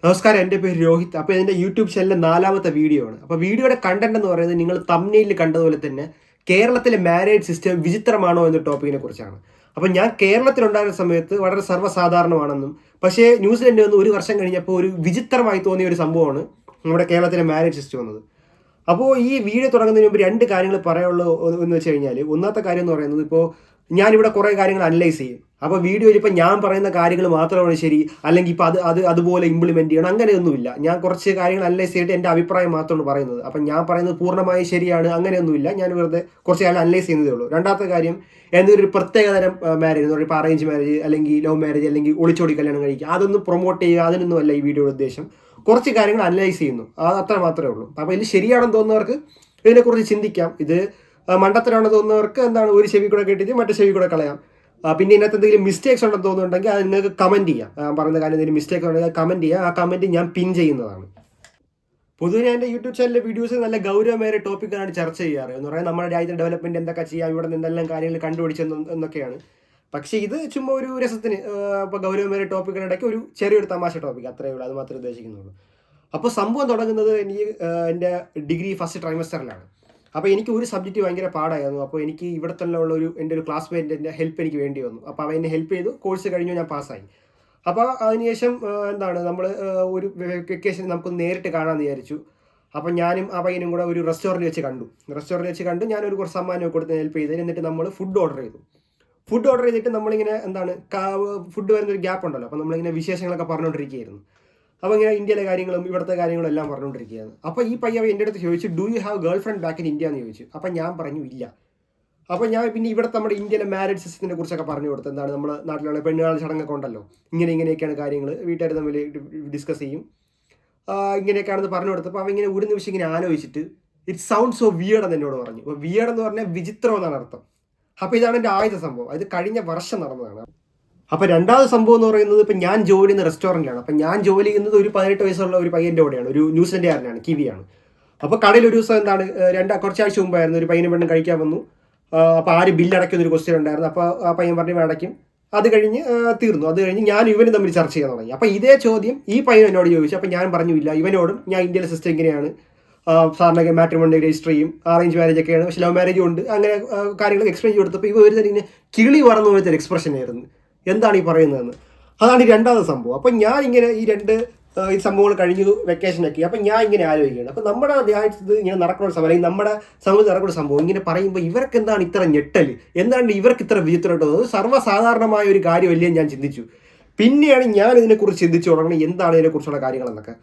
നമസ്കാരം, എൻ്റെ പേര് രോഹിത്. അപ്പോൾ ഇതിൻ്റെ യൂട്യൂബ് ചാനലിലെ 4ാമത്തെ വീഡിയോ ആണ്. അപ്പോൾ വീഡിയോയുടെ കണ്ടന്റ് എന്ന് പറയുന്നത് നിങ്ങൾ തംബ്നെയിലിൽ കണ്ടതുപോലെ തന്നെ കേരളത്തിലെ മാരേജ് സിസ്റ്റം വിചിത്രമാണോ എന്ന ടോപ്പിക്കിനെ കുറിച്ചാണ്. അപ്പോൾ ഞാൻ കേരളത്തിലുണ്ടായിരുന്ന സമയത്ത് വളരെ സർവ്വസാധാരണമാണെന്നും പക്ഷേ ന്യൂസിലൻഡ് വന്ന് ഒരു വർഷം കഴിഞ്ഞപ്പോൾ ഒരു വിചിത്രമായി തോന്നിയ ഒരു സംഭവമാണ് നമ്മുടെ കേരളത്തിലെ മാരേജ് സിസ്റ്റം എന്നത്. അപ്പോൾ ഈ വീഡിയോ തുടങ്ങുന്നതിന് മുമ്പ് രണ്ട് കാര്യങ്ങൾ പറയാനുള്ളത് എന്ന് വെച്ച് കഴിഞ്ഞാൽ, ഒന്നാമത്തെ കാര്യം എന്ന് പറയുന്നത്, ഇപ്പോൾ ഞാനിവിടെ കുറേ കാര്യങ്ങൾ അനലൈസ് ചെയ്യും. അപ്പോൾ വീഡിയോയിൽ ഇപ്പോൾ ഞാൻ പറയുന്ന കാര്യങ്ങൾ മാത്രമാണ് ശരി, അല്ലെങ്കിൽ ഇപ്പോൾ അതുപോലെ ഇംപ്ലിമെൻറ്റ് ചെയ്യണം, അങ്ങനെയൊന്നുമില്ല. ഞാൻ കുറച്ച് കാര്യങ്ങൾ അനലൈസ് ചെയ്തിട്ട് എൻ്റെ അഭിപ്രായം മാത്രമാണ് പറയുന്നത്. അപ്പം ഞാൻ പറയുന്നത് പൂർണ്ണമായി ശരിയാണ് അങ്ങനെയൊന്നുമില്ല. ഞാൻ വെറുതെ കുറച്ച് കാര്യം അനലൈസ് ചെയ്യുന്നതേ ഉള്ളൂ. രണ്ടാമത്തെ കാര്യം, എന്തൊരു പ്രത്യേകതരം മാരേജ് എന്ന് പറയുമ്പോൾ അറേഞ്ച് മാരേജ് അല്ലെങ്കിൽ ലവ് മാരേജ് അല്ലെങ്കിൽ ഒളിച്ചോടി കല്യാണം കഴിക്കുക, അതൊന്നും പ്രൊമോട്ട് ചെയ്യുക, അതിനൊന്നുമല്ല ഈ വീഡിയോയുടെ ഉദ്ദേശം. കുറച്ച് കാര്യങ്ങൾ അനലൈസ് ചെയ്യുന്നു, അത് അത്ര മാത്രമേ ഉള്ളൂ. അപ്പോൾ ഇത് ശരിയാണെന്ന് തോന്നുന്നവർക്ക് ഇതിനെക്കുറിച്ച് ചിന്തിക്കാം. ഇത് മണ്ടത്തരാണെന്ന് തോന്നുന്നവർക്ക് എന്താണ്, ഒരു ചെവി കൂടെ കേട്ടിട്ട് മറ്റേ ചെവി കൂടെ കളയാം. പിന്നെ ഇതിനകത്ത് എന്തെങ്കിലും മിസ്റ്റേക്സ് ഉണ്ടെന്ന് തോന്നുന്നുണ്ടെങ്കിൽ അത് നിങ്ങൾക്ക് കമൻറ്റ് ചെയ്യാം. പറയുന്ന കാര്യം എന്തെങ്കിലും മിസ്റ്റേക്ക് ഉണ്ടെങ്കിൽ കമൻറ്റ് ചെയ്യാം. ആ കമൻറ്റ് ഞാൻ പിൻ ചെയ്യുന്നതാണ്. പൊതുവെ ഞാൻ എൻ്റെ യൂട്യൂബ് ചാനലിലെ വീഡിയോസ് നല്ല ഗൗരവമേറിയ ടോപ്പിക്കാണ് ചർച്ച ചെയ്യാറ്. എന്ന് പറയാൻ നമ്മുടെ രാജ്യത്തെ ഡെവലപ്മെൻറ്റ് എന്തൊക്കെ ചെയ്യാം, ഇവിടെ നിന്ന് എന്തെല്ലാം കാര്യങ്ങൾ കണ്ടുപിടിച്ചെന്നൊക്കെയാണ്. പക്ഷേ ഇത് ചുമ്മാ ഒരു രസത്തിന്, ഇപ്പോൾ ഗൗരവമേറിയ ടോപ്പിക്കിനിടയ്ക്ക് ഒരു ചെറിയൊരു തമാശ ടോപ്പിക്, അത്രയേ ഉള്ളൂ. അത് മാത്രമേ ഉദ്ദേശിക്കുന്നുള്ളൂ. അപ്പോൾ സംഭവം തുടങ്ങുന്നത് എനിക്ക് എൻ്റെ ഡിഗ്രി ഫസ്റ്റ് ട്രൈമസ്റ്ററിലാണ്. അപ്പോൾ എനിക്ക് ഒരു സബ്ജക്റ്റ് ഭയങ്കര പാടായിരുന്നു. അപ്പോൾ എനിക്ക് ഇവിടെ തന്നെ ഉള്ള എൻ്റെ ഒരു ക്ലാസ്മേറ്റിൻ്റെ ഹെൽപ്പ് എനിക്ക് വേണ്ടി വന്നു. അപ്പോൾ അവൻ എന്നെ ഹെൽപ്പ് ചെയ്തു. കോഴ്സ് കഴിഞ്ഞു, ഞാൻ പാസ്സായി. അപ്പോൾ അതിനുശേഷം നമ്മൾ ഒരു വെക്കേഷൻ നമുക്ക് നേരിട്ട് കാണാമെന്ന് വിചാരിച്ചു. അപ്പം ഞാനും ആ പയ്യനും കൂടെ ഒരു റെസ്റ്റോറൻറ്റ് വെച്ച് കണ്ടു. ഞാനൊരു കുറച്ച് സമ്മാനമൊക്കെ കൊടുത്ത് ഹെൽപ്പ് ചെയ്തതിന്. എന്നിട്ട് നമ്മൾ ഫുഡ് ഓർഡർ ചെയ്തിട്ട് നമ്മളിങ്ങനെ ഫുഡ് വരുന്നൊരു ഗ്യാപ്പ് ഉണ്ടല്ലോ, അപ്പോൾ നമ്മളിങ്ങനെ വിശേഷങ്ങളൊക്കെ പറഞ്ഞുകൊണ്ടിരിക്കുകയായിരുന്നു. അപ്പോൾ ഇങ്ങനെ ഇന്ത്യയിലെ കാര്യങ്ങളും ഇവിടുത്തെ കാര്യങ്ങളും എല്ലാം പറഞ്ഞുകൊണ്ടിരിക്കുകയാണ്. അപ്പോൾ ഈ പയ്യ എൻ്റെ അടുത്ത് ചോദിച്ചു, do you have girl friend back in India എന്ന് ചോദിച്ചു. അപ്പം ഞാൻ പറഞ്ഞു ഇല്ല. അപ്പോൾ ഞാൻ പിന്നെ ഇവിടുത്തെ നമ്മുടെ ഇന്ത്യയിലെ മാരേജ് സിസ്റ്റത്തിനെ കുറിച്ചൊക്കെ പറഞ്ഞു കൊടുത്തു. എന്താണ് നമ്മുടെ നാട്ടിലുള്ള പെണ്ണുകാണൽ ചടങ്ങൊക്കെ ഉണ്ടല്ലോ, ഇങ്ങനെയൊക്കെയാണ് കാര്യങ്ങൾ, വീട്ടുകാർ തമ്മിൽ ഡിസ്കസ് ചെയ്യും, ഇങ്ങനെയൊക്കെയാണെന്ന് പറഞ്ഞു കൊടുത്തപ്പോൾ അവ ഇങ്ങനെ ഒരു നിമിഷം ഇങ്ങനെ ആലോചിച്ചിട്ട് ഇറ്റ് സൗണ്ട് സോ വിയേർഡ് എന്ന് എന്നോട് പറഞ്ഞു. അപ്പോൾ വിയേർഡ് എന്ന് പറഞ്ഞാൽ വിചിത്രം എന്നാണ് അർത്ഥം. അപ്പോൾ ഇതാണ് എൻ്റെ ആദ്യത്തെ സംഭവം. അത് കഴിഞ്ഞ വർഷം നടന്നതാണ്. അപ്പോൾ രണ്ടാമത്തെ സംഭവം എന്ന് പറയുന്നത്, ഇപ്പം ഞാൻ ജോലി ചെയ്യുന്ന റെസ്റ്റോറൻറ്റിലാണ്. അപ്പം ഞാൻ ജോലി ചെയ്യുന്നത് ഒരു 18 വയസ്സുള്ള ഒരു പയ്യൻ്റെ കൂടെയാണ്, ഒരു ന്യൂസിലൻഡുകാരനാണ്, കിവിയാണ്. അപ്പോൾ കടയിൽ ഒരു ദിവസം കുറച്ചാഴ്ച മുമ്പായിരുന്നു, ഒരു പയ്യനും പെണ്ണും കഴിക്കാൻ വന്നു. അപ്പോൾ ആര് ബില്ലടയ്ക്കുന്നൊരു ക്വസ്റ്റ്യൻ ഉണ്ടായിരുന്നു. അപ്പോൾ ആ പയ്യൻ പറഞ്ഞു അടയ്ക്കും. അത് കഴിഞ്ഞ് തീർന്നു. അത് കഴിഞ്ഞ് ഞാൻ ഇവനും തമ്മിൽ ചർച്ച ചെയ്യാൻ തുടങ്ങി. അപ്പോൾ ഇതേ ചോദ്യം ഈ പയ്യൻ എന്നോട് ചോദിച്ചു. അപ്പോൾ ഞാൻ പറഞ്ഞു ഇല്ല, ഇവനോടും ഞാൻ ഇന്ത്യയിലെ സിസ്റ്റം ഇങ്ങനെയാണ്, സാറിനൊക്കെ മാട്രിമോണി രജിസ്റ്റർ ചെയ്യും, അറേഞ്ച് മാരേജ് ഒക്കെയാണ്, പക്ഷേ ലവ് മാരേജും ഉണ്ട്, അങ്ങനെ കാര്യങ്ങൾ എക്സ്പ്ലെയിൻ ചെയ്ത് കൊടുത്തപ്പോൾ ഇവ ഒരു തന്നെ ഇങ്ങനെ കിളി പറന്നു പോലത്തെ ഒരു എക്സ്പ്രഷൻ ആയിരുന്നു. എന്താണ് ഈ പറയുന്നതെന്ന്. അതാണ് ഈ രണ്ടാമത്തെ സംഭവം. അപ്പം ഞാൻ ഇങ്ങനെ ഈ സംഭവങ്ങൾ കഴിഞ്ഞു വെക്കേഷനൊക്കെ. അപ്പം ഞാൻ ഇങ്ങനെ ആലോചിക്കുകയാണ്, അപ്പം നമ്മുടെ രാജ്യത്ത് ഇങ്ങനെ നടക്കുന്ന ഒരു സംഭവം, അല്ലെങ്കിൽ നമ്മുടെ സമൂഹത്തിൽ നടക്കുന്ന സംഭവം ഇങ്ങനെ പറയുമ്പോൾ ഇവർക്ക് എന്താണ് ഇത്ര ഞെട്ടൽ, എന്താണ് ഇവർക്ക് ഇത്ര വിചിത്രമായിട്ട് തോന്നുന്നത്, സർവ്വസാധാരണമായ ഒരു കാര്യമല്ലേ ഞാൻ ചിന്തിച്ചു. പിന്നെയാണ് ഞാൻ ഇതിനെക്കുറിച്ച് ചിന്തിച്ചു തുടങ്ങുന്നത്, എന്താണ് ഇതിനെക്കുറിച്ചുള്ള കാര്യങ്ങളെന്നൊക്കെ.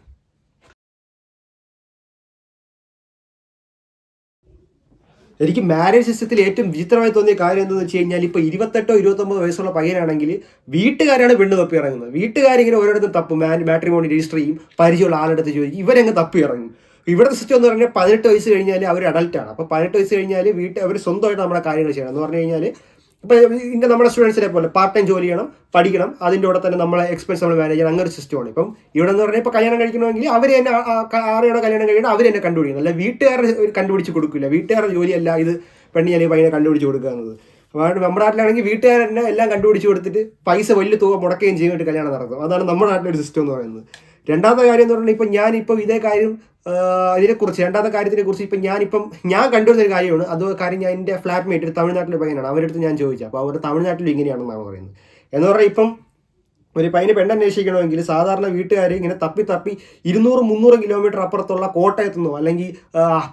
എനിക്ക് മാരേജ് സിസ്റ്റത്തിൽ ഏറ്റവും വിചിത്രമായി തോന്നിയ കാര്യം എന്താണെന്ന് വെച്ച് കഴിഞ്ഞാൽ, ഇപ്പോൾ 28 29 വയസ്സുള്ള പയ്യനാണെങ്കിൽ വീട്ടുകാരാണ് പെണ്ണ് തപ്പി ഇറങ്ങുന്നത്. വീട്ടുകാരിങ്ങനെ ഓരോരുത്തരും തപ്പും, മാട്രിമോണി രജിസ്റ്റർ ചെയ്യും, പരിചയമുള്ള ആളെടുത്ത് ചോദിക്കും, ഇവരങ്ങ് തപ്പി ഇറങ്ങും. ഇവിടുത്തെ സിസ്റ്റം എന്ന് പറഞ്ഞാൽ 18 വയസ്സ് കഴിഞ്ഞാൽ അവർ അഡൽട്ടാണ്. അപ്പോൾ 18 വയസ്സ് കഴിഞ്ഞാൽ അവർ സ്വന്തമായിട്ട് നമ്മുടെ കാര്യങ്ങൾ ചെയ്യണം. എന്ന് പറഞ്ഞു കഴിഞ്ഞാൽ ഇപ്പോൾ നമ്മുടെ സ്റ്റുഡൻസിനെ പോലെ പാർട്ട് ടൈം ജോലി ചെയ്യണം, പഠിക്കണം, അതിൻ്റെ കൂടെ തന്നെ നമ്മളെ എക്സ്പെൻസ് നമ്മൾ മാനേജ് ചെയ്യണം, അങ്ങനെ ഒരു സിസ്റ്റമാണ്. ഇപ്പം ഇവിടെ എന്ന് പറഞ്ഞാൽ ഇപ്പോൾ കല്യാണം കഴിക്കണമെങ്കിൽ അവർ തന്നെ ആരെയാണോ കല്യാണം കഴിക്കണം അവർ തന്നെ കണ്ടുപിടിക്കണം, അല്ല വീട്ടുകാരെ കണ്ടുപിടിച്ച് കൊടുക്കില്ല. വീട്ടുകാരുടെ ജോലിയല്ല ഇത് പെണ്ണി അല്ലെങ്കിൽ പയ്യനെ കണ്ടുപിടിച്ച് കൊടുക്കുക എന്നത്. നമ്മുടെ നാട്ടിലാണെങ്കിൽ വീട്ടുകാർ തന്നെ എല്ലാം കണ്ടുപിടിച്ച് കൊടുത്തിട്ട് പൈസ വലിയ തുക മുടക്കുകയും ചെയ്യുന്നിട്ട് കല്യാണം നടക്കും. അതാണ് നമ്മുടെ നാട്ടിലൊരു സിസ്റ്റം എന്ന് പറയുന്നത്. രണ്ടാമത്തെ കാര്യം എന്ന് പറഞ്ഞാൽ, ഇപ്പം ഞാനിപ്പം ഇതേ കാര്യം രണ്ടാമത്തെ കാര്യത്തിനെ കുറിച്ച് ഞാൻ കണ്ടുവരുന്നൊരു കാര്യമാണ്. കാര്യം ഞാൻ എൻ്റെ ഫ്ലാറ്റ്മേറ്റ് ഒരു തമിഴ്നാട്ടിലെ പയ്യനാണ്, അവരുടെ അടുത്ത് ഞാൻ ചോദിച്ചു. അപ്പോൾ അവർ തമിഴ്നാട്ടിൽ ഇങ്ങനെയാണെന്നാണ് പറയുന്നത്. എന്ന് പറഞ്ഞാൽ ഇപ്പം ഒരു പയ്യന് പെണ്ണന്വേഷിക്കണമെങ്കിൽ സാധാരണ വീട്ടുകാർ ഇങ്ങനെ തപ്പി 200-300 കിലോമീറ്റർ അപ്പുറത്തുള്ള കോട്ടയത്തുനിന്നോ അല്ലെങ്കിൽ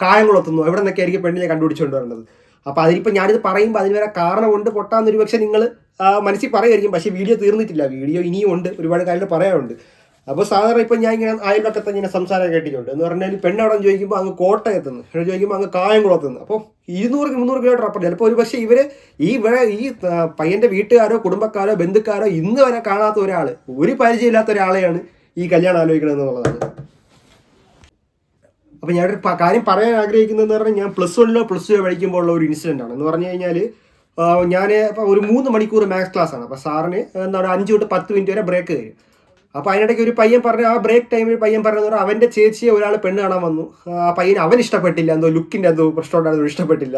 കായംകുളത്തുനിന്നോ എവിടെ നിന്നൊക്കെ ആയിരിക്കും പെണ്ണിനെ കണ്ടുപിടിച്ചുകൊണ്ട് വരേണ്ടത്. അപ്പോൾ അതിനിപ്പോൾ ഞാനിത് പറയുമ്പോൾ അതിന് വരെ കാരണമുണ്ട്, പൊട്ടാന്നൊരു പക്ഷേ നിങ്ങൾ മനസ്സിൽ പറയുമായിരിക്കും. പക്ഷേ വീഡിയോ തീർന്നിട്ടില്ല, വീഡിയോ ഇനിയും ഉണ്ട്, ഒരുപാട് കാര്യങ്ങൾ പറയാനുണ്ട്. അപ്പോൾ സാധാരണ ഇപ്പം ഞാൻ ഇങ്ങനെ അയൽപക്കത്തെ ഇങ്ങനെ സംസാരം കേട്ടിട്ടുണ്ട്. എന്ന് പറഞ്ഞാൽ പെണ്ണവിടെ ചോദിക്കുമ്പോൾ അങ്ങ് കോട്ടയത്തുനിന്ന്, ചോദിക്കുമ്പോൾ അങ്ങ് കായംകുളത്തുനിന്ന്. അപ്പോൾ 200-300 കിലോമീറ്റർ അപ്പുറം. ചിലപ്പോൾ ഒരു പക്ഷേ ഈ പയ്യൻ്റെ വീട്ടുകാരോ കുടുംബക്കാരോ ബന്ധുക്കാരോ ഇന്ന് വരെ കാണാത്ത ഒരാൾ, ഒരു പരിചയമില്ലാത്ത ഒരാളെയാണ് ഈ കല്യാണം ആലോചിക്കണമെന്നുള്ളതാണ്. അപ്പോൾ ഞാനൊരു കാര്യം പറയാൻ ആഗ്രഹിക്കുന്നതെന്ന് പറഞ്ഞാൽ, ഞാൻ +1 +2 പഠിക്കുമ്പോൾ ഉള്ള ഒരു ഇൻസിഡൻ്റ് ആണ്. എന്ന് പറഞ്ഞു കഴിഞ്ഞാൽ, ഞാൻ ഇപ്പോൾ ഒരു 3 മണിക്കൂർ മാത്സ് ക്ലാസ്സാണ്. അപ്പോൾ സാറിന് 5 തൊട്ട് 10 മിനിറ്റ് വരെ ബ്രേക്ക് തരും. അപ്പോൾ അതിനിടയ്ക്ക് ഒരു പയ്യൻ പറഞ്ഞു, ആ ബ്രേക്ക് ടൈമിൽ പയ്യൻ പറഞ്ഞു പറഞ്ഞാൽ അവൻ്റെ ചേച്ചിയെ ഒരാൾ പെണ്ണ് കാണാൻ വന്നു. ആ പയ്യന് അവൻ ഇഷ്ടപ്പെട്ടില്ല, എന്തോ ലുക്കിൻ്റെ എന്തോ പ്രശ്നം ഉണ്ടായിരുന്നു, ഇഷ്ടപ്പെട്ടില്ല.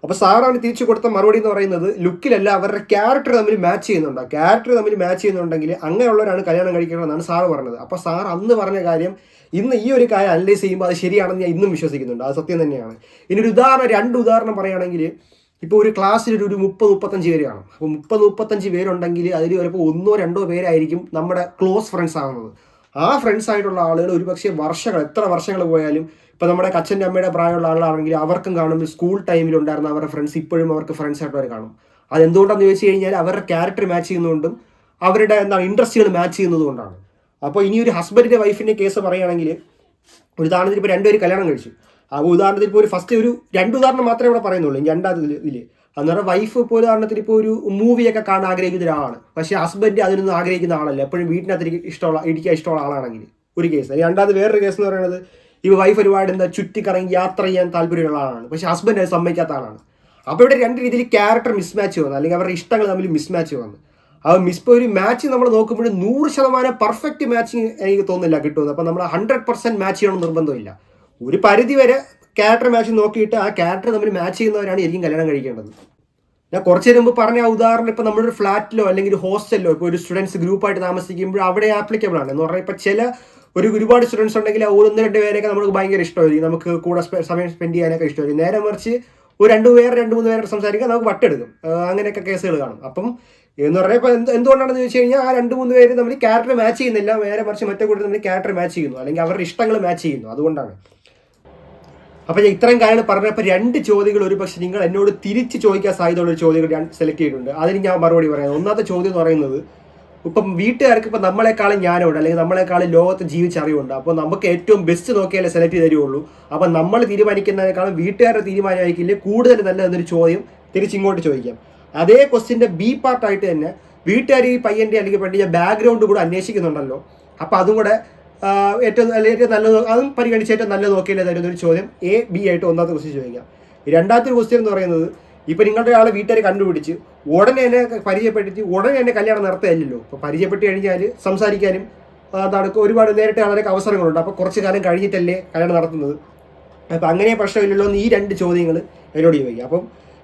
അപ്പോൾ സാർ അവന് തിരിച്ചു കൊടുത്ത മറുപടി എന്ന് പറയുന്നത് ലുക്കിലല്ല, അവരുടെ ക്യാരക്ടർ തമ്മിൽ മാച്ച് ചെയ്യുന്നുണ്ട്. ക്യാരക്ടർ തമ്മിൽ മാച്ച് ചെയ്യുന്നുണ്ടെങ്കിൽ അങ്ങനെയുള്ളവരാണ് കല്യാണം കഴിക്കണമെന്നാണ് സാറ് പറഞ്ഞത്. അപ്പോൾ സാർ അന്ന് പറഞ്ഞ കാര്യം ഇന്ന് ഈ ഒരു കാര്യം അനലൈസ് ചെയ്യുമ്പോൾ അത് ശരിയാണെന്ന് ഞാൻ ഇന്നും വിശ്വസിക്കുന്നുണ്ട്. അത് സത്യം തന്നെയാണ്. ഇനി ഒരു ഉദാഹരണം, 2 ഉദാഹരണം പറയുകയാണെങ്കിൽ, ഇപ്പോൾ ഒരു ക്ലാസ്സിൽ ഒരു 30-35 പേര് കാണും. അപ്പോൾ 30-35 പേരുണ്ടെങ്കിൽ അതിൽ ചിലപ്പോൾ 1-2 പേരായിരിക്കും നമ്മുടെ ക്ലോസ് ഫ്രണ്ട്സ് ആകുന്നത്. ആ ഫ്രണ്ട്സ് ആയിട്ടുള്ള ആളുകൾ ഒരുപക്ഷെ എത്ര വർഷങ്ങൾ പോയാലും, ഇപ്പോൾ നമ്മുടെ അച്ഛൻ്റെ അമ്മയുടെ പ്രായമുള്ള ആളാണെങ്കിൽ അവർക്കും കാണും സ്കൂൾ ടൈമിലുണ്ടായിരുന്ന അവരുടെ ഫ്രണ്ട്സ് ഇപ്പോഴും അവർക്ക് ഫ്രണ്ട്സ് ആയിട്ട് അവർ കാണും. അതെന്തുകൊണ്ടാണെന്ന് ചോദിച്ചു കഴിഞ്ഞാൽ അവരുടെ ക്യാരക്ടർ മാച്ച് ചെയ്യുന്നതുകൊണ്ടും അവരുടെ ഇൻട്രസ്റ്റുകൾ മാച്ച് ചെയ്യുന്നതുകൊണ്ടാണ്. അപ്പോൾ ഇനി ഒരു ഹസ്ബൻഡിൻ്റെ വൈഫിൻ്റെ കേസ് പറയുകയാണെങ്കിൽ, ഒരു ഉദാഹരണത്തിന് ഇപ്പോൾ 2 പേര് കല്യാണം കഴിച്ചു. ആ ഉദാഹരണത്തിൽ ഇപ്പോൾ ഫസ്റ്റ് ഒരു 2 ഉദാഹരണം മാത്രമേ ഇവിടെ പറയുന്നുള്ളൂ. 2ാം ഇതിൽ എന്ന് പറഞ്ഞാൽ വൈഫ് ഇപ്പോൾ ഉദാഹരണത്തിന് ഇപ്പോൾ ഒരു മൂവിയൊക്കെ കാണാൻ ആഗ്രഹിക്കുന്ന ഒരാളാണ്, പക്ഷേ ഹസ്ബൻഡ് അതിനൊന്നും ആഗ്രഹിക്കുന്ന ആളല്ല, എപ്പോഴും വീട്ടിനകത്ത് ഇരിക്കാൻ ഇഷ്ടമുള്ള ആളാണെങ്കിൽ ഒരു കേസ്. 2ാമത് വേറൊരു കേസ് എന്ന് പറയുന്നത്, ഈ വൈഫ് ഒരുപാട് ചുറ്റിക്കറങ്ങി യാത്ര ചെയ്യാൻ താല്പര്യമുള്ള ആളാണ്, പക്ഷേ ഹസ്ബൻഡ് അത് സമ്മതിക്കാത്ത ആളാണ്. അപ്പോൾ ഇവിടെ 2 രീതിയിൽ ക്യാരക്ടർ മിസ്മാച്ച് വന്നു, അല്ലെങ്കിൽ അവരുടെ ഇഷ്ടങ്ങൾ തമ്മിൽ മിസ്മാച്ച് വന്നു. ഇപ്പോൾ ഒരു മാച്ച് നമ്മൾ നോക്കുമ്പോൾ 100% പെർഫെക്റ്റ് മാച്ചിങ് എനിക്ക് തോന്നുന്നില്ല കിട്ടുമെന്ന്. അപ്പോൾ നമ്മൾ 100% മാച്ച് ചെയ്യണമെന്ന് നിർബന്ധമില്ല. ഒരു പരിധി വരെ ക്യാരക്ടർ മാച്ച് നോക്കിയിട്ട് ആ ക്യാരക്ടർ തമ്മിൽ മാച്ച് ചെയ്യുന്നവരാണ് ശരിക്കും കല്യാണം കഴിക്കേണ്ടത്. ഞാൻ കുറച്ച് മുമ്പ് പറഞ്ഞ ആ ഉദാഹരണം ഇപ്പോൾ നമ്മളൊരു ഫ്ലാറ്റിലോ അല്ലെങ്കിൽ ഒരു ഹോസ്റ്റലിലോ ഇപ്പോൾ ഒരു സ്റ്റുഡൻസ് ഗ്രൂപ്പായിട്ട് താമസിക്കുമ്പോൾ അവിടെ ആപ്ലിക്കബിൾ ആണ്. എന്ന് പറഞ്ഞാൽ ഇപ്പോൾ ഒരുപാട് സ്റ്റുഡൻസ് ഉണ്ടെങ്കിൽ 1-2 പേരെയൊക്കെ നമുക്ക് ഭയങ്കര ഇഷ്ടമായിരിക്കും, നമുക്ക് കൂടെ സമയം സ്പെൻഡ് ചെയ്യാനൊക്കെ ഇഷ്ടമായിരിക്കും. നേരെ മറിച്ച് ഒരു 2-3 പേരെ സംസാരിക്കാൻ നമുക്ക് വട്ടെടുക്കും. അങ്ങനെയൊക്കെ കേസുകൾ കാണും. അപ്പം എന്ന് പറഞ്ഞാൽ ഇപ്പോൾ എന്തുകൊണ്ടാണെന്ന് ചോദിച്ചു കഴിഞ്ഞാൽ, ആ 2-3 പേര് തമ്മിൽ ക്യാരക്ടർ മാച്ച് ചെയ്യുന്നില്ല, നേരെ മറിച്ച് മറ്റേ കൂട്ടർ തമ്മിൽ ക്യാരക്ടർ മാച്ച് ചെയ്യുന്നു, അല്ലെങ്കിൽ അവരുടെ ഇഷ്ടങ്ങൾ മാച്ച് ചെയ്യുന്നു. അതുകൊണ്ടാണ്. അപ്പോൾ ഞാൻ ഇത്രയും കാര്യങ്ങൾ പറഞ്ഞപ്പോൾ 2 ചോദ്യങ്ങൾ ഒരു പക്ഷേ നിങ്ങൾ എന്നോട് തിരിച്ച് ചോദിക്കാൻ സാധ്യതയുള്ള ചോദ്യങ്ങൾ ഞാൻ സെലക്ട് ചെയ്തിട്ടുണ്ട്. അതിന് ഞാൻ മറുപടി പറയാം. ഒന്നാമത്തെ ചോദ്യം എന്ന് പറയുന്നത്, ഇപ്പം വീട്ടുകാർക്ക് ഇപ്പം നമ്മളെക്കാളും ജ്ഞാനമുണ്ട്, അല്ലെങ്കിൽ നമ്മളെക്കാളും ലോകത്ത് ജീവിച്ചറിവുണ്ട്. അപ്പോൾ നമുക്ക് ഏറ്റവും ബെസ്റ്റ് നോക്കിയാലേ സെലക്ട് ചെയ്ത് തരുള്ളൂ. അപ്പം നമ്മൾ തീരുമാനിക്കുന്നതിനേക്കാളും വീട്ടുകാരുടെ തീരുമാനമായിരിക്കില്ലേ കൂടുതൽ നല്ലതെന്നൊരു ചോദ്യം തിരിച്ചിങ്ങോട്ട് ചോദിക്കാം. അതേ ക്വസ്റ്റ്യൻ്റെ ബി പാർട്ടായിട്ട് തന്നെ, വീട്ടുകാർ ഈ പയ്യൻ്റെ അല്ലെങ്കിൽ പെണ്ണിൻ്റെ ബാക്ക്ഗ്രൗണ്ട് കൂടെ അന്വേഷിക്കുന്നുണ്ടല്ലോ, അപ്പോൾ അതും കൂടെ ഏറ്റവും നല്ലത്, അതും പരിഗണിച്ച് ഏറ്റവും നല്ലത് നോക്കിയാലേ തരുന്നൊരു ചോദ്യം A-B ആയിട്ട് ഒന്നാമത്തെ ക്വസ്റ്റ്യൻ ചോദിക്കാം. 2ാമത്തെ ക്വസ്റ്റ്യൻ എന്ന് പറയുന്നത്, ഇപ്പോൾ നിങ്ങളുടെ ആളെ വീട്ടുകാർ കണ്ടുപിടിച്ച് ഉടനെ തന്നെ പരിചയപ്പെട്ടിട്ട് ഉടനെ തന്നെ കല്യാണം നടത്തുകയല്ലോ. ഇപ്പോൾ പരിചയപ്പെട്ട് കഴിഞ്ഞാൽ സംസാരിക്കാനും ഒരുപാട് നേരിട്ട് കാണാനൊക്കെ അവസരങ്ങളുണ്ട്. അപ്പോൾ കുറച്ച് കാലം കഴിഞ്ഞിട്ടല്ലേ കല്യാണം നടത്തുന്നത്. അപ്പോൾ അങ്ങനെ പ്രശ്നമില്ലല്ലോ എന്ന് ഈ 2 ചോദ്യങ്ങൾ എന്നോട് ചോദിക്കുക. അപ്പം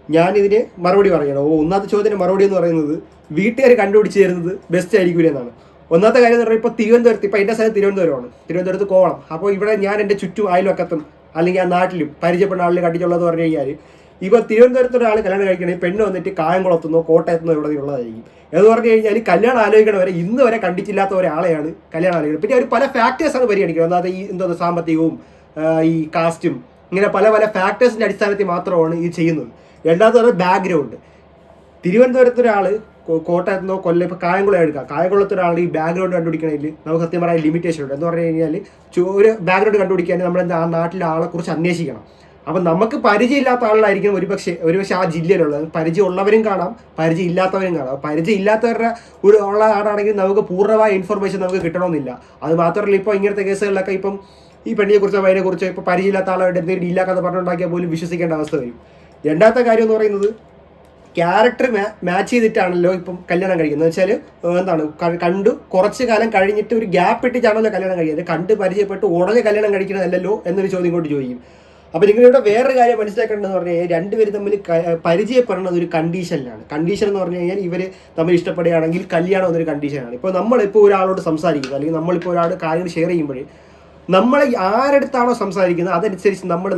ഞാനിതിന് മറുപടി പറയണം. ഒന്നാമത്തെ ചോദ്യത്തിന് മറുപടി എന്ന് പറയുന്നത്, വീട്ടുകാർ കണ്ടുപിടിച്ച് തരുന്നത് ബെസ്റ്റ് ആയിരിക്കില്ല എന്നാണ്. ഒന്നാമത്തെ കാര്യം എന്ന് പറഞ്ഞാൽ, ഇപ്പോൾ തിരുവനന്തപുരത്ത്, ഇപ്പോൾ എൻ്റെ സ്ഥലം തിരുവനന്തപുരമാണ്, തിരുവനന്തപുരത്ത് കോവളം. അപ്പോൾ ഇവിടെ ഞാൻ എൻ്റെ ചുറ്റും അയൽവക്കത്തും അല്ലെങ്കിൽ ആ നാട്ടിലും പരിചയപ്പെടുന്ന ആളിൽ കണ്ടിട്ടുള്ളത് പറഞ്ഞു കഴിഞ്ഞാൽ, ഇപ്പോൾ തിരുവനന്തപുരത്ത് ഒരാൾ കല്യാണം കഴിക്കണമെങ്കിൽ പെണ്ണ് വന്നിട്ട് കായംകുളത്തുനിന്നോ കോട്ടയത്തുനിന്നോ ഇവിടെ ഉള്ളതായിരിക്കും. എന്ന് പറഞ്ഞു കഴിഞ്ഞാൽ കല്യാണം ആലോചിക്കണവരെ ഇന്ന് വരെ കണ്ടിട്ടില്ലാത്ത ഒരാളെയാണ് കല്യാണം ആലോചിക്കുന്നത്. പിന്നെ അവർ പല ഫാക്ടേഴ്സാണ് പരിഗണിക്കുന്നത്. ഒന്നാമത് ഈ സാമ്പത്തികവും ഈ കാസ്റ്റും, ഇങ്ങനെ പല ഫാക്ടേഴ്സിൻ്റെ അടിസ്ഥാനത്തിൽ മാത്രമാണ് ഇത് ചെയ്യുന്നത്. 2ാമത് പറഞ്ഞാൽ ബാക്ക്ഗ്രൗണ്ട്. തിരുവനന്തപുരത്ത് ഒരാൾ കോട്ടയത്തുനിന്നോ കൊല്ലം, ഇപ്പോൾ കായംകുളം എടുക്കാം, കായംകുളത്തൊരാൾ ഈ ബാക്ക്ഗ്രൗണ്ട് കണ്ടുപിടിക്കണമെങ്കിൽ നമുക്ക് സത്യം പറയാൻ ലിമിറ്റേഷൻ ഉണ്ട്. എന്ന് പറഞ്ഞു കഴിഞ്ഞാൽ ഒരു ബാക്ക്ഗ്രൗണ്ട് കണ്ടുപിടിക്കാൻ നമ്മൾ ആ നാട്ടിലെ ആളെക്കുറിച്ച് അന്വേഷിക്കണം. അപ്പം നമുക്ക് പരിചയമില്ലാത്ത ആളായിരിക്കും ഒരുപക്ഷെ ആ ജില്ലയിലുള്ളത്. പരിചയം ഉള്ളവരും കാണാം, പരിചയം ഇല്ലാത്തവരും കാണാം. പരിചയം ഇല്ലാത്തവരുടെ ഉള്ള ആളാണെങ്കിൽ നമുക്ക് പൂർണ്ണമായ ഇൻഫർമേഷൻ നമുക്ക് കിട്ടണമെന്നില്ല. അത് മാത്രമല്ല, ഇപ്പോൾ ഇങ്ങനത്തെ കേസുകളിലൊക്കെ ഇപ്പം ഈ പെണ്ണിനെക്കുറിച്ചോ പയ്യനെക്കുറിച്ചോ ഇപ്പോൾ പരിചയമില്ലാത്ത ആളായിട്ട് എന്തെങ്കിലും ഡീലാക്കാന്ന് പറഞ്ഞുണ്ടാക്കിയാൽ പോലും വിശ്വസിക്കേണ്ട അവസ്ഥ വരും. 2ാമത്തെ കാര്യം എന്ന് പറയുന്നത്, ക്യാരക്ടർ മാച്ച് ചെയ്തിട്ടാണല്ലോ ഇപ്പം കല്യാണം കഴിക്കുന്നത്. വെച്ചാൽ കണ്ടു കുറച്ച് കാലം കഴിഞ്ഞിട്ട് ഒരു ഗ്യാപ്പ് ഇട്ടിട്ടാണല്ലോ കല്യാണം കഴിക്കുന്നത്. കണ്ട് പരിചയപ്പെട്ട് ഉടനെ കല്യാണം കഴിക്കണമല്ലോ എന്നൊരു ചോദ്യം കൊണ്ട് ചോദിക്കും. അപ്പോൾ നിങ്ങളിവിടെ വേറൊരു കാര്യം മനസ്സിലാക്കേണ്ടതെന്ന് പറഞ്ഞു കഴിഞ്ഞാൽ, 2 പേര് തമ്മിൽ പരിചയപ്പെടുന്നത് ഒരു കണ്ടീഷനിലാണ്. കണ്ടീഷൻ എന്ന് പറഞ്ഞു കഴിഞ്ഞാൽ, ഇവർ തമ്മിൽ ഇഷ്ടപ്പെടുകയാണെങ്കിൽ കല്യാണം എന്നൊരു കണ്ടീഷനാണ്. ഇപ്പോൾ നമ്മളിപ്പോൾ ഒരാളോട് സംസാരിക്കുന്നത്, അല്ലെങ്കിൽ നമ്മളിപ്പോൾ ഒരാൾ കാര്യങ്ങൾ ഷെയർ ചെയ്യുമ്പോഴേ, നമ്മൾ ആരെടുത്താണോ സംസാരിക്കുന്നത് അതനുസരിച്ച് നമ്മുടെ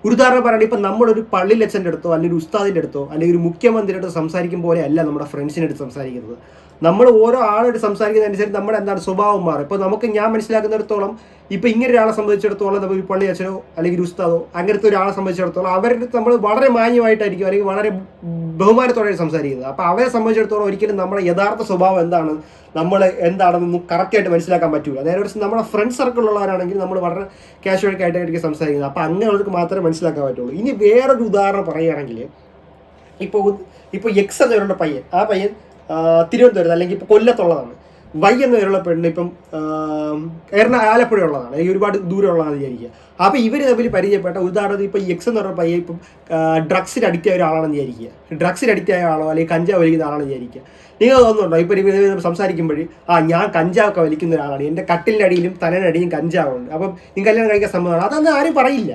ഒരു ഉദാഹരണം പറയുകയാണെങ്കിൽ, ഇപ്പം നമ്മളൊരു പള്ളിയിലച്ഛൻ്റെ അടുത്തോ അല്ലെങ്കിൽ ഒരു ഉസ്താദിൻ്റെ അടുത്തോ അല്ലെങ്കിൽ ഒരു മുഖ്യമന്ത്രിയുടെ അടുത്തോ സംസാരിക്കും പോലെ അല്ല നമ്മുടെ ഫ്രണ്ട്സിൻ്റെ അടുത്ത് സംസാരിക്കുന്നത്. നമ്മൾ ഓരോ ആളായിട്ട് സംസാരിക്കുന്നതനുസരിച്ച് നമ്മുടെ സ്വഭാവം മാറും. ഇപ്പോൾ ഞാൻ മനസ്സിലാക്കുന്നിടത്തോളം, ഇപ്പോൾ ഇങ്ങനെ ഒരാളെ സംബന്ധിച്ചിടത്തോളം, നമ്മൾ ഒരു പള്ളിയച്ഛനോ അല്ലെങ്കിൽ ഒരു ഉസ്താദോ അങ്ങനത്തെ ഒരാളെ സംബന്ധിച്ചിടത്തോളം അവരുടെ അടുത്ത് നമ്മൾ വളരെ മാന്യമായിട്ടായിരിക്കും അല്ലെങ്കിൽ വളരെ ബഹുമാനത്തോടെ സംസാരിക്കുന്നത്. അപ്പോൾ അവരെ സംബന്ധിച്ചിടത്തോളം ഒരിക്കലും നമ്മുടെ യഥാർത്ഥ സ്വഭാവം എന്താണെന്നൊന്നും കറക്റ്റായിട്ട് മനസ്സിലാക്കാൻ പറ്റില്ല. നേരെ മറിച്ച് നമ്മുടെ ഫ്രണ്ട് സർക്കിളുള്ളവരാണെങ്കിൽ നമ്മൾ വളരെ കാഷ്വലായിട്ടായിരിക്കും സംസാരിക്കുന്നത്. അപ്പോൾ അങ്ങനെയുള്ളവർക്ക് മാത്രമേ മനസ്സിലാക്കാൻ പറ്റുള്ളൂ. ഇനി വേറൊരു ഉദാഹരണം പറയുകയാണെങ്കിൽ, ഇപ്പോൾ എക്സ് എന്നവരുടെ പയ്യൻ, ആ പയ്യൻ തിരുവനന്തപുരത്ത് അല്ലെങ്കിൽ ഇപ്പോൾ കൊല്ലത്തുള്ളതാണ്. വൈ എന്ന പേരുള്ള പെണ്ണ് ഇപ്പം ആലപ്പുഴ ഉള്ളതാണ്, അല്ലെങ്കിൽ ഒരുപാട് ദൂരം ഉള്ളതാണെന്ന് വിചാരിക്കുക. അപ്പോൾ ഇവർ തമ്മിൽ പരിചയപ്പെട്ട ഉദാഹരണത്തിന് ഇപ്പോൾ എക്സ് എന്ന് പറഞ്ഞ പയ്യെ ഇപ്പം ഡ്രഗ്സിന് അഡിക്റ്റ് ആയ ഒരാളാണെന്ന് വിചാരിക്കുക. ഡ്രഗ്സിന് അഡിക്റ്റ് ആയ ആളോ അല്ലെങ്കിൽ കഞ്ചാവ് വലിക്കുന്ന ആളാണെന്ന് വിചാരിക്കുക. നിങ്ങൾ തോന്നുന്നുണ്ടോ ഇപ്പോൾ ഇവർ സംസാരിക്കുമ്പോൾ ഞാൻ കഞ്ചാവൊക്കെ വലിക്കുന്ന ഒരാളാണ്, എൻ്റെ കട്ടിലിൻ്റെ അടിയിലും തലനടിയും കഞ്ചാവുണ്ട്, അപ്പം നിങ്ങൾ കല്യാണം കഴിക്കാൻ സമ്മതമാണ്? അതൊന്നും ആരും പറയില്ല.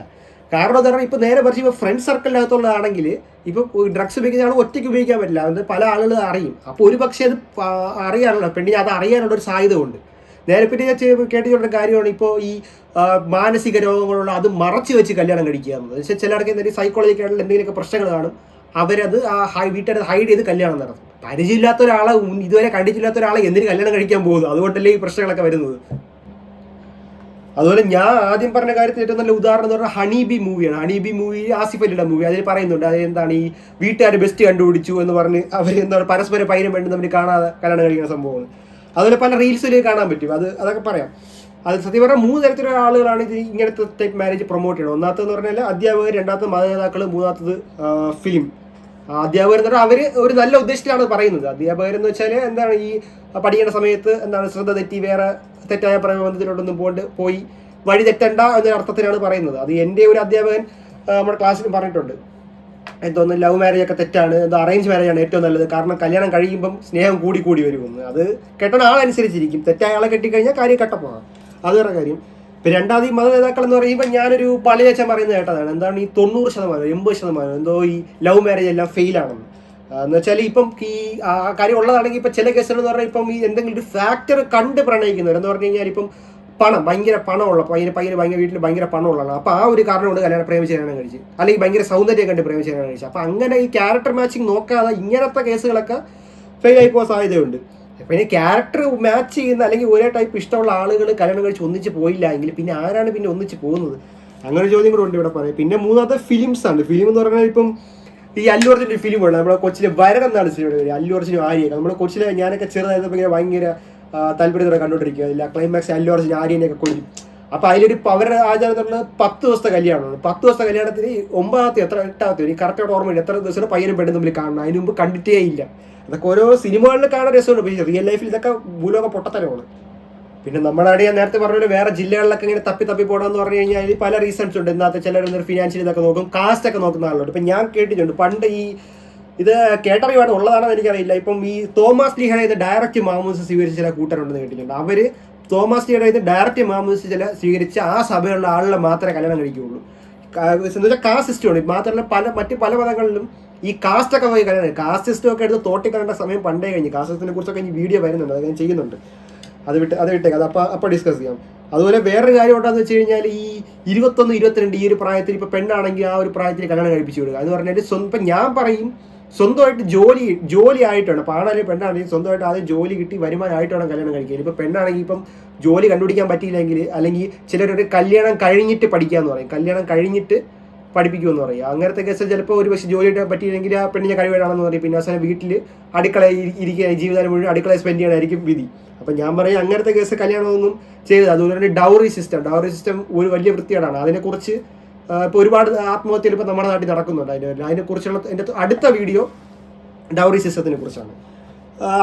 കാരണം എന്താ പറയുക, ഇപ്പോൾ നേരെ പറിച്ച് ഇപ്പോൾ ഫ്രണ്ട് സർക്കിളിനകത്തുള്ളതാണെങ്കിൽ ഇപ്പോൾ ഡ്രഗ്സ് ഉപയോഗിക്കുന്ന ആൾ ഒറ്റയ്ക്ക് ഉപയോഗിക്കാൻ പറ്റില്ല, അത് പല ആളുകൾ അറിയും. അപ്പോൾ ഒരു പക്ഷേ അത് അറിയാനുള്ള പെണ്ണിന് അത് അറിയാനുള്ള ഒരു സാധ്യത ഉണ്ട്. നേരെ പിന്നെ ഞാൻ കേട്ടിട്ടുള്ള കാര്യമാണ് ഇപ്പോൾ ഈ മാനസിക രോഗങ്ങളുള്ള അത് മറച്ചു വെച്ച് കല്യാണം കഴിക്കുക എന്നത്. പക്ഷേ ചിലർക്ക് എന്തെങ്കിലും സൈക്കോളജിക്കലായിട്ടുള്ള എന്തെങ്കിലുമൊക്കെ പ്രശ്നങ്ങൾ കാണും, അവരത് വീട്ടുകാർ ഹൈഡ് ചെയ്ത് കല്യാണം നടത്തും. പരിചയമില്ലാത്ത ഒരാളെ, ഇതുവരെ കണ്ടിട്ടില്ലാത്ത ഒരാളെ എന്തിന് കല്യാണം കഴിക്കാൻ പോകുന്നു? അതുകൊണ്ടല്ലേ ഈ പ്രശ്നങ്ങളൊക്കെ വരുന്നത്. അതുപോലെ ഞാൻ ആദ്യം പറഞ്ഞ കാര്യത്തിൽ ഏറ്റവും നല്ല ഉദാഹരണം എന്ന് പറഞ്ഞാൽ ഹണി മൂവിയാണ്. ഹണി മൂവി ആസിഫ് അലിയുടെ മൂവി. അതിൽ പറയുന്നുണ്ട് അതെന്താണ് ഈ വീട്ടുകാർ ബെസ്റ്റ് കണ്ടുപിടിച്ചു എന്ന് പറഞ്ഞ് അവർ എന്താണ് പരസ്പരം പൈനം വേണ്ടി നമ്മൾ കാണാതെ കല്യാണം കഴിക്കുന്ന സംഭവമാണ്. അതുപോലെ പല റീൽസിൽ കാണാൻ പറ്റും. അതൊക്കെ പറയാം. അത് സത്യം പറഞ്ഞാൽ 3 തരത്തിലുള്ള ആളുകളാണ് ഇത് ഇങ്ങനത്തെ ടൈപ്പ് മാരേജ് പ്രൊമോട്ട് ചെയ്യണം. ഒന്നാമത്തെന്ന് പറഞ്ഞാൽ അധ്യാപകർ, രണ്ടാമത്തെ മതനേതാക്കൾ, മൂന്നാമത്തത് ഫിലിം. അധ്യാപകർ എന്ന് പറഞ്ഞാൽ അവർ ഒരു നല്ല ഉദ്ദേശത്തിലാണ് പറയുന്നത്. അധ്യാപകരെന്ന് വെച്ചാൽ എന്താണ് ഈ പഠിക്കേണ്ട സമയത്ത് എന്താണ് ശ്രദ്ധ തെറ്റി വേറെ തെറ്റായ പ്രബന്ധത്തിലോട്ടൊന്നും പോയി വഴി തെറ്റണ്ട എന്ന അർത്ഥത്തിലാണ് പറയുന്നത്. അത് എൻ്റെ ഒരു അധ്യാപകൻ നമ്മുടെ ക്ലാസ്സിൽ പറഞ്ഞിട്ടുണ്ട്. എന്തോന്ന് ലവ് മാരേജ് ഒക്കെ തെറ്റാണ്, എന്തോ അറേഞ്ച് മാരേജാണ് ഏറ്റവും നല്ലത്, കാരണം കല്യാണം കഴിയുമ്പം സ്നേഹം കൂടി വരുമെന്ന്. അത് കെട്ടണ ആളനുസരിച്ചിരിക്കും. തെറ്റായ ആളെ കെട്ടിക്കഴിഞ്ഞാൽ കാര്യം കട്ടപ്പോകാം, അത് വേറെ കാര്യം. ഇപ്പം രണ്ടാമത് ഈ മത നേതാക്കൾ എന്ന് പറയുമ്പോൾ ഞാനൊരു പള്ളിയച്ചൻ പറയുന്നത് കേട്ടതാണ്. എന്താണ് ഈ 90%, 80% എന്തോ ഈ ലവ് മാരേജ് എല്ലാം ഫെയിലാണെന്ന്. എന്ന് വെച്ചാൽ ഇപ്പം ഈ കാര്യം ഉള്ളതാണെങ്കിൽ ഇപ്പം ചില കേസുകൾ എന്ന് പറഞ്ഞാൽ ഇപ്പം ഈ എന്തെങ്കിലും ഒരു ഫാക്ടർ കണ്ട് പ്രണയിക്കുന്നവർ എന്ന് പറഞ്ഞു കഴിഞ്ഞാൽ ഇപ്പം ഭയങ്കര പണമുള്ള പയ്യന് വീട്ടിൽ ഭയങ്കര പണമുള്ളതാണ്. അപ്പോൾ ആ ഒരു കാരണം കൊണ്ട് കല്യാണം പ്രേമിച്ച് കല്യാണം കഴിച്ച്, അല്ലെങ്കിൽ ഭയങ്കര സൗന്ദര്യം കണ്ട് പ്രേമിച്ച് കല്യാണം കഴിച്ചു. അപ്പോൾ അങ്ങനെ ഈ ക്യാരക്ടർ മാച്ചിങ് നോക്കാതെ ഇങ്ങനത്തെ കേസുകളൊക്കെ ഫെയിലായി പോകാൻ സാധ്യതയുണ്ട്. പിന്നെ ക്യാരക്ടർ മാച്ച് ചെയ്യുന്ന അല്ലെങ്കിൽ ഒരേ ടൈപ്പ് ഇഷ്ടമുള്ള ആളുകൾ കല്യാണം കഴിച്ച് ഒന്നിച്ച് പോയില്ല എങ്കിൽ പിന്നെ ആരാണ് പിന്നെ ഒന്നിച്ച് പോകുന്നത്? അങ്ങനെ ഒരു ചോദ്യം കൂടെ ഉണ്ട് ഇവിടെ പറയാം. പിന്നെ മൂന്നാമത്തെ ഫിലിംസ് ആണ്. ഫിലിം എന്ന് പറഞ്ഞാൽ ഇപ്പം ഈ അല്ലു അർജുൻ്റെ ഫിലിം ഉണ്ട്. നമ്മുടെ കൊച്ചിലെ വരകം എന്നാണ് സിനിമ. അല്ലു അർജുനും ആര്യയൊക്കെ നമ്മുടെ കൊച്ചിലെ ഞാനൊക്കെ ചെറുതായിരുന്നപ്പോൾ ഭയങ്കര താല്പര്യത്തോടെ കണ്ടുകൊണ്ടിരിക്കുക. ഇല്ല ക്ലൈമാക്സ് അല്ലു അർജുൻ ആര്യനെയൊക്കെ കൊല്ലും. അപ്പോൾ അതിലൊരു അവരുടെ ആചാരത്തിലുള്ള 10 ദിവസത്തെ കല്യാണമാണ്. 10 ദിവസത്തെ കല്യാണത്തിന് 9ാമത്തെ 8ാമത്തെ ഈ കറക്റ്റായിട്ട് ഓർമ്മയില്ല എത്ര ദിവസം പയ്യനും പെണ്ണും തമ്മിൽ കാണണം. അതിന് മുമ്പ് കണ്ടിട്ടേ ഇല്ല. അതൊക്കെ ഓരോ സിനിമകളിൽ കാണാൻ രസമുണ്ട്. പക്ഷേ റിയൽ ലൈഫിൽ ഇതൊക്കെ ഭൂലോക പൊട്ടത്തരമാണ്. പിന്നെ നമ്മുടെ അവിടെ ഞാൻ നേരത്തെ പറഞ്ഞ വേറെ ജില്ലകളിലൊക്കെ ഇങ്ങനെ തപ്പി പോകണമെന്ന് പറഞ്ഞു കഴിഞ്ഞാൽ പല റീസൺസ് ഉണ്ട്. ഇന്നത്തെ ചിലർ ഫിനാൻഷ്യലി ഇതൊക്കെ നോക്കും, കാസ്റ്റ് ഒക്കെ നോക്കുന്ന ആളുണ്ട്. ഇപ്പം ഞാൻ കേട്ടിട്ടുണ്ട് പണ്ട് ഇത് കേട്ടറിവാണ് ഉള്ളതാണെന്ന് എനിക്കറിയില്ല. ഇപ്പം ഈ തോമസ് ലീഹയുടെ ഡയറക്റ്റ് മാമൂസ് സ്വീകരിച്ച ചില കൂട്ടരുണ്ടെന്ന് കേട്ടിട്ടുണ്ട്. അവർ തോമസ് ലീഹയുടെ ഡയറക്റ്റ് മാമൂസ് സ്വീകരിച്ച ആ സഭയുള്ള ആളുകളെ മാത്രമേ കല്യാണം കഴിക്കുകയുള്ളൂ. എന്ന് വെച്ചാൽ കാസ്റ്റ് സിസ്റ്റമാണ്. മാത്രമല്ല മറ്റ് പല മതങ്ങളിലും ഈ കാസ്റ്റൊക്കെ പോയി കല്യാണം, കാസ്റ്റ് സിസ്റ്റം ഒക്കെ എടുത്ത് തോട്ടിക്കളേണ്ട സമയം പണ്ടേ കഴിഞ്ഞ്. കാസ്റ്റ് സിസ്റ്റത്തിനെ കുറിച്ചൊക്കെ ഇനി വീഡിയോ വരുന്നുണ്ട്, അത് ഞാൻ ചെയ്യുന്നുണ്ട്. അത് വിട്ടേക്ക്, അത് അപ്പോൾ ഡിസ്കസ് ചെയ്യാം. അതുപോലെ വേറൊരു കാര്യം എന്താണെന്ന് വെച്ച് കഴിഞ്ഞാൽ ഈ 21, 22 ഈ ഒരു പ്രായത്തിൽ ഇപ്പോൾ പെണ്ണാണെങ്കിൽ ആ ഒരു പ്രായത്തിൽ കല്യാണം കഴിപ്പിച്ചു വിടുക എന്ന് പറഞ്ഞാൽ ഇപ്പം ഞാൻ പറയും സ്വന്തമായിട്ട് ജോലി ആയിട്ടാണ്. പാടാണെങ്കിൽ പെണ്ണാണെങ്കിൽ സ്വന്തമായിട്ട് ആദ്യം ജോലി കിട്ടി വരുമാനമായിട്ട് വേണം കല്യാണം കഴിക്കാൻ. ഇപ്പോൾ പെണ്ണാണെങ്കിൽ ഇപ്പം ജോലി കണ്ടുപിടിക്കാൻ പറ്റിയില്ലെങ്കിൽ, അല്ലെങ്കിൽ ചിലരൊരു കല്യാണം കഴിഞ്ഞിട്ട് പഠിക്കാമെന്ന് പറയും, കല്യാണം കഴിഞ്ഞിട്ട് പഠിപ്പിക്കുമെന്ന് പറയും. അങ്ങനത്തെ കേസ് ചിലപ്പോൾ ഒരു പക്ഷേ ജോലി കിട്ടാൻ പറ്റിയില്ലെങ്കിൽ ആ പെണ്ണിനെ കഴിവേടാണെന്ന് പറയും. പിന്നെ അവസാനം വീട്ടിൽ അടുക്കളയിൽ ഇരിക്കുക, ജീവിതകാലം മുഴുവൻ അടുക്കളയിൽ സ്പെൻഡ് ചെയ്യാനായിരിക്കും വിധി. അപ്പം ഞാൻ പറയും അങ്ങനത്തെ കേസ് കല്യാണമൊന്നും ചെയ്തത്. അതുപോലെ തന്നെ ഡൗറി സിസ്റ്റം ഒരു വലിയ വൃത്തികേടാണ്. അതിനെക്കുറിച്ച് ഇപ്പോൾ ഒരുപാട് ആത്മഹത്യയിൽ ഇപ്പോൾ നമ്മുടെ നാട്ടിൽ നടക്കുന്നുണ്ട്. അതിനെക്കുറിച്ചുള്ള എൻ്റെ അടുത്ത വീഡിയോ ഡൗറി സിസ്റ്റത്തിനെ കുറിച്ചാണ്.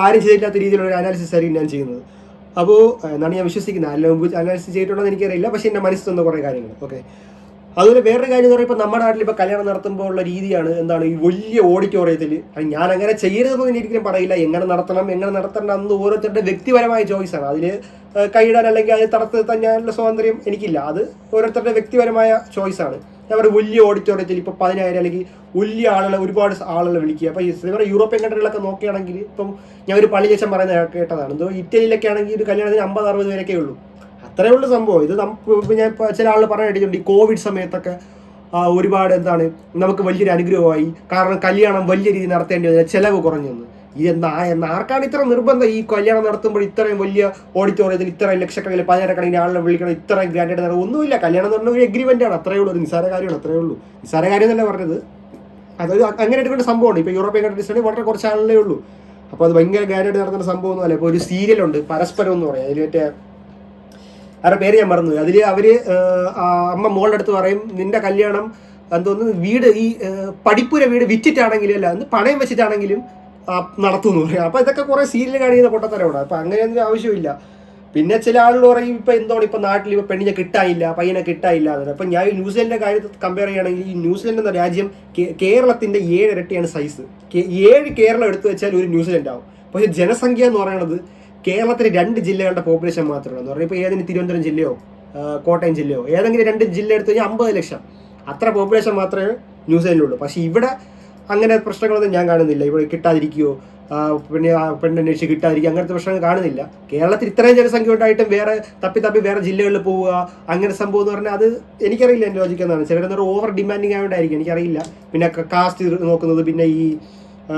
ആരും ചെയ്തില്ലാത്ത രീതിയിലുള്ള അനാലിസിസ് ആയിരിക്കും ഞാൻ ചെയ്യുന്നത്. അപ്പോൾ എന്നാണ് ഞാൻ വിശ്വസിക്കുന്നത്. അതിന് മുമ്പ് അനാലിസിസ് ചെയ്തിട്ടുണ്ടോ എന്ന് എനിക്കറിയില്ല, പക്ഷേ എൻ്റെ മനസ്സിൽ തന്ന കുറേ കാര്യങ്ങൾ. ഓക്കെ, അതുപോലെ വേറൊരു കാര്യം എന്ന് പറയുമ്പോൾ ഇപ്പോൾ നമ്മുടെ നാട്ടിൽ ഇപ്പോൾ കല്യാണം നടത്തുമ്പോൾ ഉള്ള രീതിയാണ് എന്താണ് ഈ വലിയ ഓഡിറ്റോറിയത്തിൽ. ഞാൻ അങ്ങനെ ചെയ്യരുതെന്ന് എനിക്കൊരിക്കലും പറയില്ല. എങ്ങനെ നടത്തണം അന്ന് ഓരോരുത്തരുടെ വ്യക്തിപരമായ ചോയ്സാണ്. അതിൽ കൈയിടാൻ അല്ലെങ്കിൽ അത് തടസ്സം തന്നെയുള്ള സ്വാതന്ത്ര്യം എനിക്കില്ല. അത് ഓരോരുത്തരുടെ വ്യക്തിപരമായ ചോയ്സാണ്. ഞാൻ ഒരു വലിയ ഓഡിറ്റോറിയത്തിൽ ഇപ്പോൾ 10,000 അല്ലെങ്കിൽ വലിയ ഒരുപാട് ആളുകളെ വിളിക്കുക. അപ്പോൾ ഈ യൂറോപ്യൻ കൺട്രികളൊക്കെ നോക്കുകയാണെങ്കിൽ ഇപ്പം ഞാൻ ഒരു പള്ളിയച്ചൻ പറയുന്നത് കേട്ടതാണ്. എന്തോ ഇറ്റലിയിലൊക്കെ ആണെങ്കിൽ ഒരു കല്യാണത്തിന് 50-60 പേരൊക്കെ ഉള്ളൂ. അത്രയേ ഉള്ളൂ സംഭവം. ഇത് ഞാൻ ചില ആളുകൾ പറയാൻ കേട്ടിട്ടുണ്ട് ഈ കോവിഡ് സമയത്തൊക്കെ ഒരുപാട് എന്താണ് നമുക്ക് വലിയൊരു അനുഗ്രഹമായി, കാരണം കല്യാണം വലിയ രീതിയിൽ നടത്തേണ്ടി വന്നില്ല, ചിലവ് കുറഞ്ഞെന്ന്. ആർക്കാണ് ഇത്ര നിർബന്ധം ഈ കല്യാണം നടത്തുമ്പോൾ ഇത്രയും വലിയ ഓഡിറ്റോറിയത്തിൽ ഇത്രയും ലക്ഷക്കണക്കിന് 10,000 ആളുകളെ വിളിക്കണം, ഇത്രയും ഗ്രാൻഡായിട്ട് നടക്കും? ഒന്നുമില്ല. കല്യാണം എന്ന് പറഞ്ഞാൽ ഒരു എഗ്രിമെൻ്റ് ആണ്, അത്രയേ ഉള്ളൂ. ഒരു നിസ്സാര കാര്യമാണ്, അത്രയേ ഉള്ളൂ. നിസ്സാര കാര്യം എന്നല്ല പറഞ്ഞത്, അതൊരു അങ്ങനെ എടുക്കേണ്ട സംഭവമാണ്. ഇപ്പോൾ യൂറോപ്യൻ കൺട്രീസിൽ വളരെ കുറച്ച് ആളേ ഉള്ളൂ. അപ്പോൾ അത് ഭയങ്കര ഗ്രാൻഡായിട്ട് നടത്തുന്ന സംഭവം ഒന്നുമല്ല. ഇപ്പോൾ ഒരു സീരിയലുണ്ട് പരസ്പരം എന്ന് പറയാം, അതിൽ മറ്റേ അവരുടെ പേര് ഞാൻ മറന്നു. അതിൽ അവർ അമ്മ മോളുടെ അടുത്ത് പറയും നിന്റെ കല്യാണം എന്തോന്ന് വീട് ഈ പഠിപ്പുര വീട് വിറ്റിട്ടാണെങ്കിലും അല്ല പണയം വെച്ചിട്ടാണെങ്കിലും നടത്തുമെന്ന് പറയും. അപ്പോൾ ഇതൊക്കെ കുറേ സീരിയൽ കാണിക്കുന്ന പൊട്ടത്തരമാണ്. അപ്പോൾ അങ്ങനെയൊന്നും ആവശ്യമില്ല. പിന്നെ ചില ആളുകൾ പറയും ഇപ്പോൾ എന്താണ് ഇപ്പോൾ നാട്ടിൽ ഇപ്പോൾ പെണ്ണിനെ കിട്ടാനില്ല, പയ്യനെ കിട്ടാനില്ല എന്ന്. അപ്പം ഞാൻ ഈ ന്യൂസിലൻഡിൻ്റെ കാര്യത്തിൽ കമ്പയർ ചെയ്യുകയാണെങ്കിൽ ഈ ന്യൂസിലൻഡ് എന്ന രാജ്യം കേരളത്തിൻ്റെ 7 ഇരട്ടിയാണ് സൈസ്. 7 കേരളം എടുത്തു വെച്ചാൽ ഒരു ന്യൂസിലൻഡ് ആവും. പക്ഷേ ജനസംഖ്യ എന്ന് പറയുന്നത് കേരളത്തിൽ 2 ജില്ലകളുടെ പോപ്പുലേഷൻ മാത്രമേ എന്ന് പറയുമ്പോൾ ഏതെങ്കിലും തിരുവനന്തപുരം ജില്ലയോ കോട്ടയം ജില്ലയോ ഏതെങ്കിലും 2 ജില്ല എടുത്തു കഴിഞ്ഞാൽ 50 ലക്ഷം അത്ര പോപ്പുലേഷൻ മാത്രമേ ന്യൂസിലൻഡിലുള്ളൂ. പക്ഷേ ഇവിടെ അങ്ങനെ പ്രശ്നങ്ങളൊന്നും ഞാൻ കാണുന്നില്ല. ഇവിടെ കിട്ടാതിരിക്കുകയോ പെണ്ണന്വേഷിച്ച് കിട്ടാതിരിക്കുക അങ്ങനത്തെ പ്രശ്നങ്ങൾ കാണുന്നില്ല. കേരളത്തിൽ ഇത്രയും ജനസംഖ്യ ഉണ്ടായിട്ടും വേറെ തപ്പി വേറെ ജില്ലകളിൽ പോവുക അങ്ങനെ സംഭവം എന്ന് പറഞ്ഞാൽ അത് എനിക്കറിയില്ല. എൻ്റെ ലോജിക്ക് എന്നാണ്. ചിലരെന്നൊരു ഓവർ ഡിമാൻഡിങ് ആയതുകൊണ്ടായിരിക്കും, എനിക്കറിയില്ല. പിന്നെ കാസ്റ്റ് നോക്കുന്നത്, പിന്നെ ഈ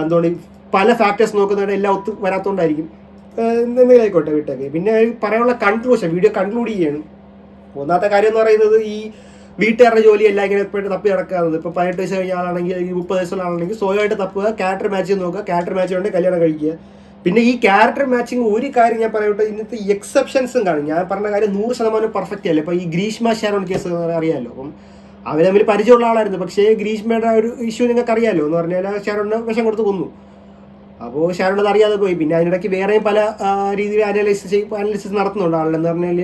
എന്തുകൊണ്ട് പല ഫാക്ടേഴ്സ് നോക്കുന്നതിന് എല്ലാം ഒത്തു വരാത്തതുകൊണ്ടായിരിക്കും. എന്തെങ്കിലും ആയിക്കോട്ടെ, വിട്ടേക്ക്. പിന്നെ പറയാനുള്ള കൺക്ലൂഷൻ, വീഡിയോ കൺക്ലൂഡ് ചെയ്യണം. ഒന്നാമത്തെ കാര്യം എന്ന് പറയുന്നത് ഈ വീട്ടുകാരുടെ ജോലിയെല്ലാം ഇങ്ങനെ എപ്പോഴും തപ്പി നടക്കാറുണ്ട്. ഇപ്പോൾ 18 വയസ്സ് കഴിഞ്ഞ ആളാണെങ്കിൽ 30 വയസ്സുള്ളാണെങ്കിൽ സ്വയമായിട്ട് തപ്പുക, ക്യാരക്ടർ മാച്ച് നോക്കുക, ക്യാരക്ടർ മാച്ച് കൊണ്ട് കല്യാണം കഴിക്കുക. പിന്നെ ഈ ക്യാരക്ടർ മാച്ചിങ് ഒരു കാര്യം ഞാൻ പറയട്ടെ, ഇന്നത്തെ എക്സെപ്ഷൻസും കാണും. ഞാൻ പറഞ്ഞ കാര്യം 100% പെർഫെക്റ്റ് അല്ല. ഇപ്പോൾ ഈ ഗ്രീഷ്മ ഷാരോൺ കേസ് അറിയാമല്ലോ. അപ്പം അവർ തമ്മിൽ പരിചയമുള്ള ആളായിരുന്നു. പക്ഷേ ഗ്രീഷ്മയുടെ ഒരു ഇഷ്യൂ നിങ്ങൾക്ക് അറിയാമല്ലോ എന്ന് പറഞ്ഞാൽ ഷാരോണിനെ വിഷം കൊടുത്ത് കൊന്നു. അപ്പോൾ ഷാരോൺ അത് അറിയാതെ പോയി. പിന്നെ അതിനിടയ്ക്ക് വേറെയും പല രീതിയിൽ അനാലിസിസ് നടത്തുന്നുണ്ട് ആളെന്ന് പറഞ്ഞാൽ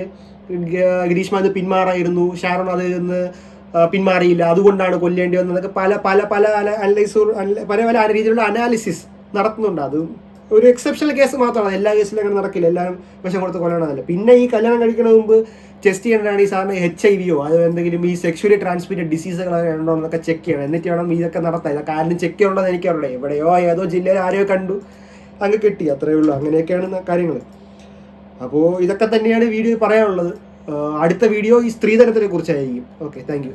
ഗ്രീഷ്മ അത് പിന്മാറായിരുന്നു, ഷാരോൺ അതിൽ നിന്ന് പിന്മാറിയില്ല, അതുകൊണ്ടാണ് കൊല്ലേണ്ടി വന്നതൊക്കെ പല പല പല പല രീതിയിലുള്ള അനാലിസിസ് നടത്തുന്നുണ്ട്. അത് ഒരു എക്സെപ്ഷണൽ കേസ് മാത്രമാണ്. എല്ലാ കേസിലും അങ്ങനെ നടക്കില്ല, എല്ലാവരും വിഷം കൊടുത്ത് കൊല്ലണമെന്നല്ല. പിന്നെ ഈ കല്യാണം കഴിക്കുന്ന മുമ്പ് ടെസ്റ്റ് ചെയ്യേണ്ടതാണ് ഈ സാറിന് HIV അത് എന്തെങ്കിലും ഈ സെക്ഷുവലി ട്രാൻസ്മിറ്റഡ് ഡിസീസുകൾ ഉണ്ടോ എന്നൊക്കെ ചെക്ക് ചെയ്യണം. എന്നിട്ട് വേണം ഇതൊക്കെ നടത്താൻ. ഇതൊക്കെ ആരും ചെക്ക് ചെയ്യണമെന്ന് എനിക്കറിയില്ല. എവിടെയോ ഏതോ ജില്ലയിൽ ആരെയോ കണ്ടു അങ്ങ് കിട്ടി, അത്രയേ ഉള്ളൂ. അങ്ങനെയൊക്കെയാണ് കാര്യങ്ങൾ. അപ്പോൾ ഇതൊക്കെ തന്നെയാണ് വീഡിയോ പറയാനുള്ളത്. അടുത്ത വീഡിയോ ഈ സ്ത്രീധനത്തിനെ കുറിച്ചായിരിക്കും. Okay, thank U.